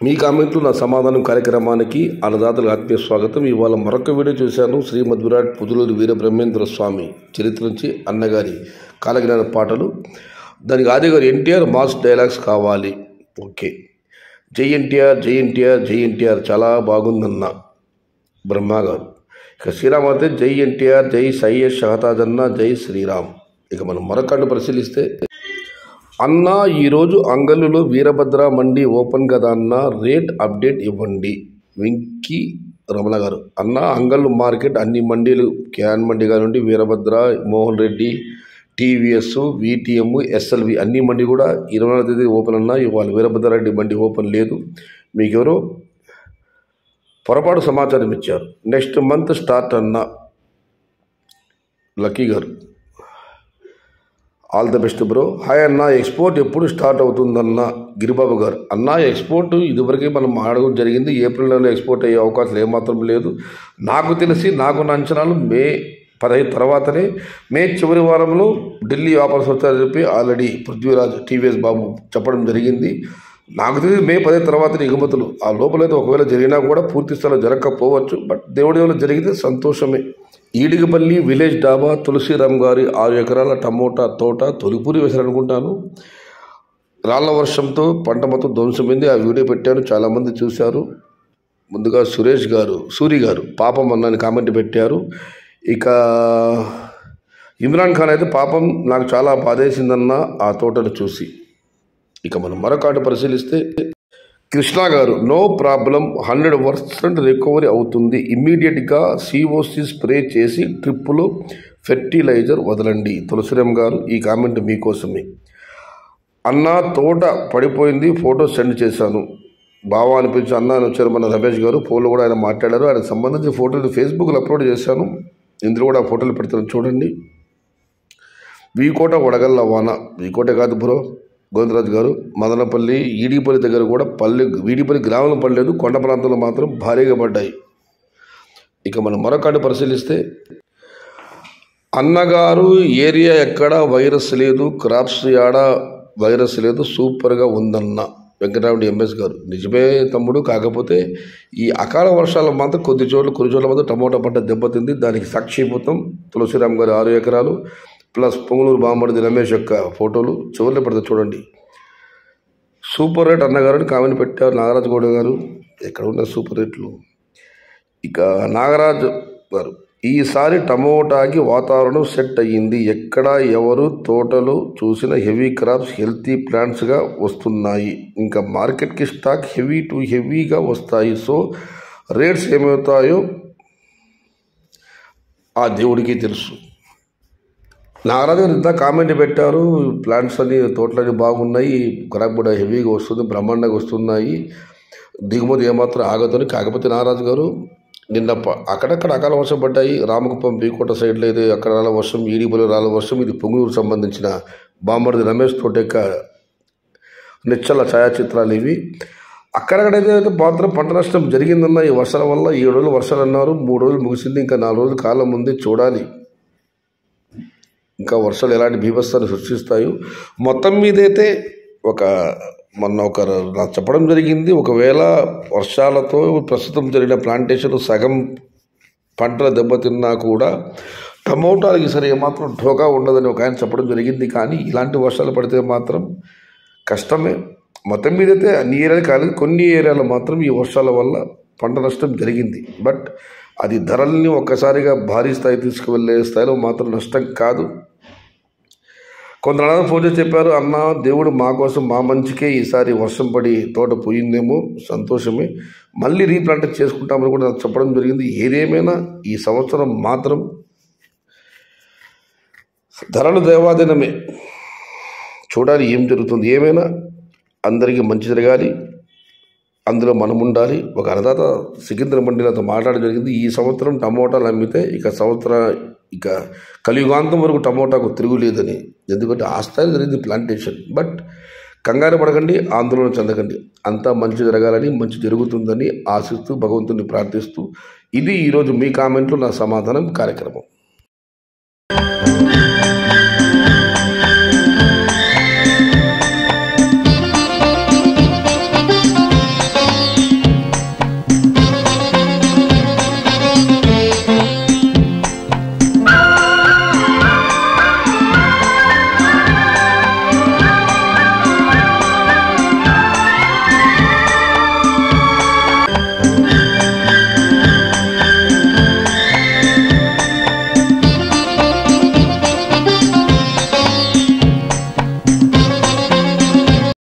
మీ కామెంట్లు నా సమాధానం కార్యక్రమానికి అన్నదాతలకు ఆత్మీయ స్వాగతం. ఇవాళ మరొక వీడియో చూశాను. శ్రీమద్ విరాట్ పుదులూరి వీర బ్రహ్మేంద్ర స్వామి చరిత్ర నుంచి అన్నగారి కాలజ్ఞాన పాటలు. దానికి ఆది గారు ఎన్టీఆర్ మాస్ డైలాగ్స్ కావాలి. ఓకే, జై ఎన్టీఆర్, జై ఎన్టీఆర్, జై ఎన్టీఆర్ చాలా బాగుందన్న బ్రహ్మ గారు. ఇక శ్రీరామ్ అయితే జై ఎన్టీఆర్, జై సయ్యద్ షహతాజన్న, జై శ్రీరామ్. ఇక మనం మరొకటి పరిశీలిస్తే, అన్న ఈరోజు అంగళ్ళులో వీరభద్ర మండి ఓపెన్ కదా అన్న, రేట్ అప్డేట్ ఇవ్వండి. వెంకీ రమణ గారు. అన్న అంగళ్ళు మార్కెట్ అన్ని మండీలు, క్యాన్ మండి కానివ్వండి, Veerabhadra, Mohan Reddy, TVS, VTM, SLV అన్ని మండి కూడా 24వ తేదీ ఓపెన్ అన్న. ఇవాళ వీరభద్రారెడ్డి మండి ఓపెన్ లేదు. మీకెవరో పొరపాటు సమాచారం ఇచ్చారు. నెక్స్ట్ మంత్ స్టార్ట్ అన్న. లక్కీ గారు, all the best bro. Hi అన్న, ఎక్స్పోర్ట్ ఎప్పుడు స్టార్ట్ అవుతుందన్న. గిరిబాబు గారు. అన్న ఎక్స్పోర్ట్ ఇదివరకే మనం ఆడడం జరిగింది. ఏప్రిల్ నెలలో ఎక్స్పోర్ట్ అయ్యే అవకాశం ఏమాత్రం లేదు. నాకు తెలిసి నాకున్న అంచనాలు మే 15 తర్వాతనే, మే చివరి వారంలో ఢిల్లీ ఆఫర్స్ వస్తారని చెప్పి ఆల్రెడీ పృథ్వీరాజ్ టీవీఎస్ బాబు చెప్పడం జరిగింది. నాకు తెలిసి మే 15 తర్వాత ఎగుమతులు. ఆ లోపలైతే ఒకవేళ జరిగినా కూడా పూర్తి స్థాయిలో జరగకపోవచ్చు. బట్ దేవుడి వల్ల జరిగితే సంతోషమే. ఈడిగపల్లి విలేజ్ డాబా తులసిరామ్ గారి 6 ఎకరాల టమోటా తోట తొలిపూరి వేశారనుకుంటాను. రాళ్ల వర్షంతో పంట మొత్తం ధ్వంసమైంది. ఆ వీడియో పెట్టాను, చాలామంది చూశారు. ముందుగా సురేష్ గారు, సూరి గారు పాపం అన్నని కామెంట్ పెట్టారు. ఇక ఇమ్రాన్ ఖాన్ అయితే పాపం నాకు చాలా బాధేసిందన్న ఆ తోటను చూసి. ఇక మనం మరొకటి పరిశీలిస్తే, కృష్ణ గారు నో ప్రాబ్లం, 100% రికవరీ అవుతుంది. ఇమ్మీడియట్గా సిఓసి స్ప్రే చేసి ట్రిప్పులో ఫెర్టిలైజర్ వదలండి. తులసిరామ్ గారు ఈ కామెంట్ మీకోసమే. అన్న తోట పడిపోయింది, ఫోటో సెండ్ చేశాను. బావా అనిపించి అన్న అని వచ్చారు మన రమేష్ గారు. ఫోన్లో కూడా ఆయన మాట్లాడారు. ఆయనకు సంబంధించిన ఫోటోలు ఫేస్బుక్లో అప్లోడ్ చేశాను. ఇందులో కూడా ఫోటోలు పెడతాను చూడండి. వీకోట వడగల్ల వాన. వీకోట కాదు బ్రో, గోవిందరాజు గారు. మదనపల్లి ఈడిపల్లి దగ్గర కూడా వీడిపల్లి గ్రామంలో పడలేదు, కొండ ప్రాంతంలో మాత్రం భారీగా పడ్డాయి. ఇక మనం మరొకటి పరిశీలిస్తే, అన్నగారు ఏరియా ఎక్కడ వైరస్ లేదు, క్రాప్స్ యాడ వైరస్ లేదు, సూపర్గా ఉందన్న. వెంకటరాముడి ఎంఎస్ గారు. నిజమే తమ్ముడు, కాకపోతే ఈ అకాల వర్షాలు మాత్రం కొన్ని చోట్ల మాత్రం టమోటా పంట దెబ్బతింది. దానికి సాక్షిభూతం తులసిరామ్ గారు 6 ఎకరాలు ప్లస్ పొంగులూరు బామ్మడిది రమేష్ యొక్క ఫోటోలు చివరిలో పెడితే చూడండి. సూపర్ రేట్ అన్నగారు కామెంట్ పెట్టారు. నాగరాజు గౌడ గారు. ఎక్కడ ఉన్న సూపర్ రేట్లు. ఇక నాగరాజు గారు, ఈసారి టమోటాకి వాతావరణం సెట్ అయ్యింది. ఎక్కడ ఎవరు తోటలు చూసిన హెవీ క్రాప్స్ హెల్తీ ప్లాంట్స్గా వస్తున్నాయి. ఇంకా మార్కెట్కి స్టాక్ హెవీ టు హెవీగా వస్తాయి. సో రేట్స్ ఏమవుతాయో ఆ దేవుడికి తెలుసు. నాగరాజు గారు ఇంత కామెంట్ పెట్టారు. ప్లాంట్స్ అన్ని తోటలన్నీ బాగున్నాయి, క్రాప్ కూడా హెవీగా వస్తుంది, బ్రహ్మాండంగా వస్తున్నాయి, దిగుమతి ఏమాత్రం ఆగదని. కాకపోతే నాగరాజు గారు నిన్న అక్కడక్కడ అకాల వర్షం పడ్డాయి. రామకుప్పం బీకోట సైడ్లో అయితే అక్కడ రాళ్ళ వర్షం, ఈడిపల్లి రాళ్ళ వర్షం. ఇది పొంగులూరు సంబంధించిన బామ్మడిది రమేష్ తోట యొక్క నిశ్చల ఛాయాచిత్రాలు ఇవి. అక్కడక్కడైతే మాత్రం పంట నష్టం జరిగిందన్న ఈ వర్షాల వల్ల. 7 రోజులు వర్షాలు అన్నారు, 3 రోజులు ముగిసింది, ఇంకా 4 రోజుల కాలం ఉంది, చూడాలి ఇంకా వర్షాలు ఎలాంటి బీభత్సాన్ని సృష్టిస్తాయో. మొత్తం మీదైతే మొన్న నాకు చెప్పడం జరిగింది, ఒకవేళ వర్షాలతో ప్రస్తుతం జరిగిన ప్లాంటేషన్ సగం పంటల దెబ్బతిన్నా కూడా టమోటాలకి సరే ఏమాత్రం ఢోకా ఉండదని ఒక ఆయన చెప్పడం జరిగింది. కానీ ఇలాంటి వర్షాలు పడితే మాత్రం కష్టమే. మొత్తం మీదైతే అన్ని ఏరియాలు కాలేదు, కొన్ని ఏరియాలో మాత్రం ఈ వర్షాల వల్ల పంట నష్టం జరిగింది. బట్ అది ధరల్ని ఒక్కసారిగా భారీ స్థాయి తీసుకువెళ్ళే స్థాయిలో మాత్రం నష్టం కాదు. కొందరు ఫోన్ చేసి చెప్పారు, అన్న దేవుడు మా కోసం మా మంచికే ఈసారి వర్షం పడి తోట పోయిందేమో, సంతోషమే, మళ్ళీ రీప్లాంట్ చేసుకుంటామని కూడా నాకు చెప్పడం జరిగింది. ఏదేమైనా ఈ సంవత్సరం మాత్రం ధరలు దేవాధీనమే. చూడాలి ఏం జరుగుతుంది. ఏమైనా అందరికీ మంచి జరగాలి, అందులో మనం ఉండాలి. ఒక అన్నదాత సికింద్ర మండలితో మాట్లాడడం జరిగింది. ఈ సంవత్సరం టమోటాలు అమ్మితే ఇక కలియుగాంతం వరకు టమోటాకు తిరుగులేదని. ఎందుకంటే ఆ స్థాయిలో జరిగింది ప్లాంటేషన్. బట్ కంగారు పడకండి, ఆందోళన చెందకండి, అంతా మంచి జరగాలని, మంచి జరుగుతుందని ఆశిస్తూ భగవంతుని ప్రార్థిస్తూ ఇది ఈరోజు మీ కామెంట్లో నా సమాధానం కార్యక్రమం.